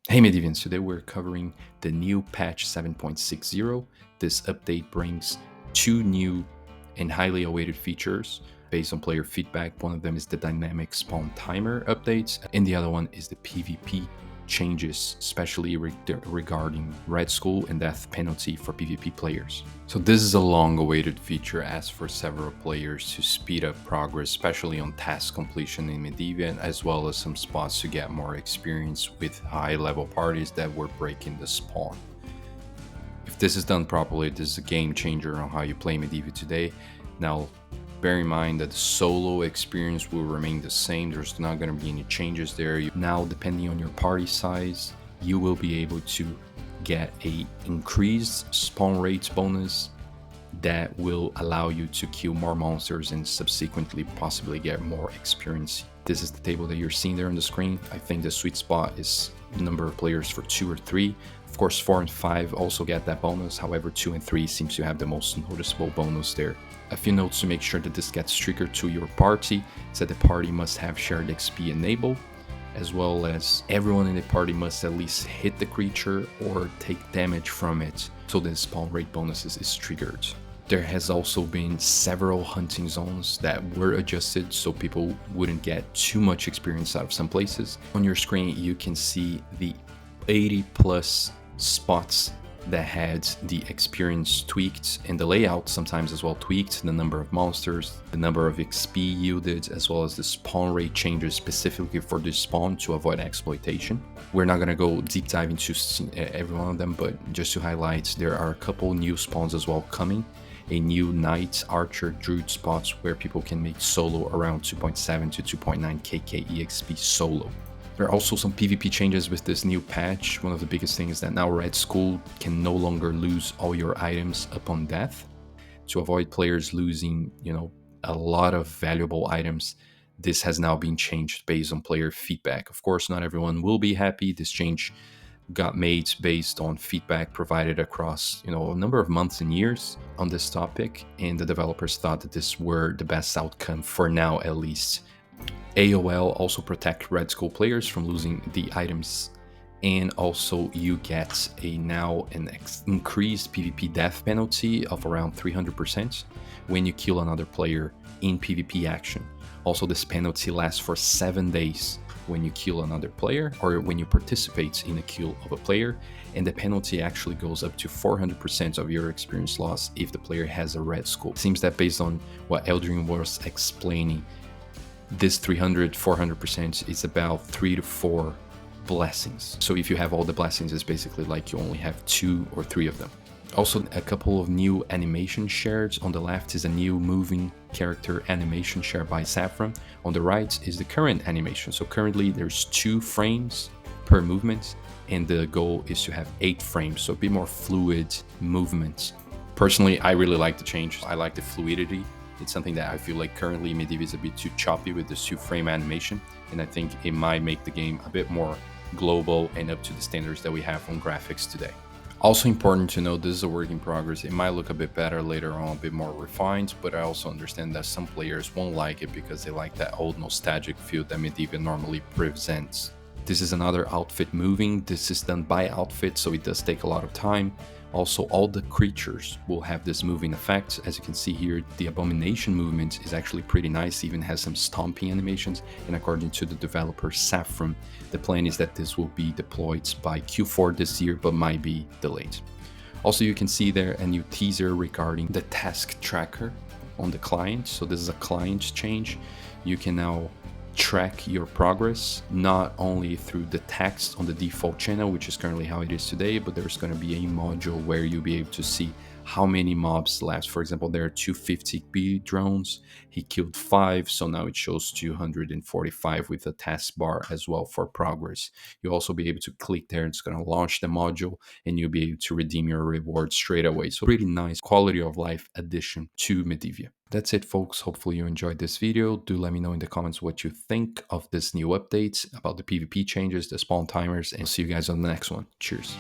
Hey Medivians, today we're covering the new patch 7.60. This update brings two new and highly awaited features based on player feedback. One of them is the dynamic spawn timer updates, and the other one is the PvP changes, especially regarding Red Skull and death penalty for PvP players. So this is a long-awaited feature asked for several players to speed up progress, especially on task completion in Medivia, as well as some spots to get more experience with high-level parties that were breaking the spawn. If this is done properly, this is a game changer on how you play Medivia today. Now, bear in mind that the solo experience will remain the same. There's not going to be any changes there. Now, depending on your party size, you will be able to get a increased spawn rates bonus that will allow you to kill more monsters and subsequently possibly get more experience. This is the table that you're seeing there on the screen. I think the sweet spot is the number of players for 2 or 3. Of course, 4 and 5 also get that bonus. However, 2 and 3 seems to have the most noticeable bonus there. A few notes to make sure that this gets triggered to your party is that the party must have shared XP enabled, as well as everyone in the party must at least hit the creature or take damage from it so the spawn rate bonuses is triggered. There has also been several hunting zones that were adjusted so people wouldn't get too much experience out of some places. On your screen you can see the 80 plus spots that had the experience tweaked and the layout sometimes as well tweaked, the number of monsters, the number of XP yielded, as well as the spawn rate changes specifically for this spawn to avoid exploitation. We're not going to go deep dive into every one of them, but just to highlight, there are a couple new spawns as well coming. A new Knight, Archer, Druid spots where people can make solo around 2.7 to 2.9 KK EXP solo. There are also some PvP changes with this new patch. One of the biggest things is that now Red Skull can no longer lose all your items upon death. To avoid players losing, a lot of valuable items, this has now been changed based on player feedback. Of course, not everyone will be happy. This change got made based on feedback provided across a number of months and years on this topic, and the developers thought that this were the best outcome for now at least. AOL also protect Red Skull players from losing the items, and also you get an increased PvP death penalty of around 300% when you kill another player in PvP action. Also, this penalty lasts for 7 days when you kill another player or when you participate in a kill of a player, and the penalty actually goes up to 400% of your experience loss if the player has a Red Skull. It seems that based on what Eldrin was explaining, this 400% is about 3 to 4 blessings. So if you have all the blessings, it's basically like you only have 2 or 3 of them. Also, a couple of new animation shares. On the left is a new moving character animation shared by Saffron. On the right is the current animation. So currently there's 2 frames per movement, and the goal is to have 8 frames, so a bit more fluid movement. Personally, I really like the change. I like the fluidity. It's something that I feel like currently Medivia is a bit too choppy with the 2-frame animation, and I think it might make the game a bit more global and up to the standards that we have on graphics today. Also important to note, this is a work in progress. It might look a bit better later on, a bit more refined, but I also understand that some players won't like it because they like that old nostalgic feel that Medivia normally presents. This is another outfit moving. This is done by outfit, so it does take a lot of time. Also, all the creatures will have this moving effect. As you can see here, the abomination movement is actually pretty nice, even has some stomping animations, and according to the developer Saffron, the plan is that this will be deployed by Q4 this year, but might be delayed. Also, you can see there a new teaser regarding the task tracker on the client. So this is a client change. You can now track your progress not only through the text on the default channel, which is currently how it is today, but there's going to be a module where you'll be able to see how many mobs left. For example, there are 250B drones, he killed 5, so now it shows 245 with a taskbar as well for progress. You'll also be able to click there, it's going to launch the module, and you'll be able to redeem your reward straight away. So pretty nice quality of life addition to Medivia. That's it, folks. Hopefully you enjoyed this video. Do let me know in the comments what you think of this new update, about the PvP changes, the spawn timers, and see you guys on the next one. Cheers.